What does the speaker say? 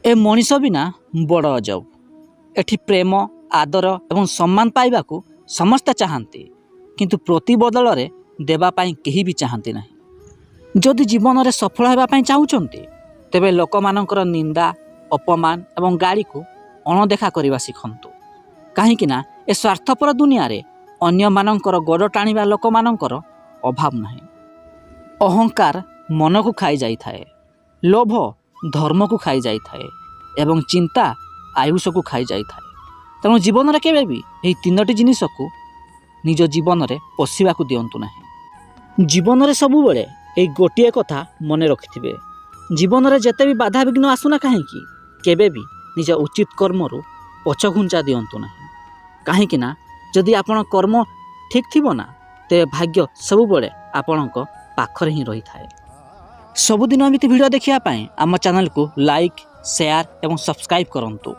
ए मनीष बिना बड़ अजब। एठी प्रेम आदर एवं सम्मान पाइबाकू समस्ते चाहती, किंतु प्रति बदल रे देवाई केही भी चाहती नहीं। जदि जीवन में सफल होगापी चाहते तेबे लोक मानकर निंदा अपमान एवं गाड़ी को अणदेखा करने शिखंतु। कहीं ए स्वार्थपर दुनिया रे अन्य मानकर गोड़ टाणिबा लोक मानकर अभाव नहीं। अहंकार मन को खाई जाई थाए, लोभ धर्म को खाई जाई थाए एवं चिंता आयुष को खाई जाई थाए। तेणु जीवन में केबे भी यही तीनोटी जिनिस को निज जीवन में पशिबा को दियंतु नहीं। जीवन में सबु बेले यही गोटे कथा मन रखिथिबे, जीवन में जेते भी बाधा विघ्न आसुना कहीं केबे भी निज उचित कर्मरु पछघुंचा दियंतु नहीं। कहीं जदि आपण कर्म ठीक थिबो ना तेरे भाग्य सबु बेले आपणक पाखरे ही रही थाए। सबुदिन एमिति वीडियो देखिया पाए आम चैनल को लाइक शेयर एवं सब्सक्राइब करंतु।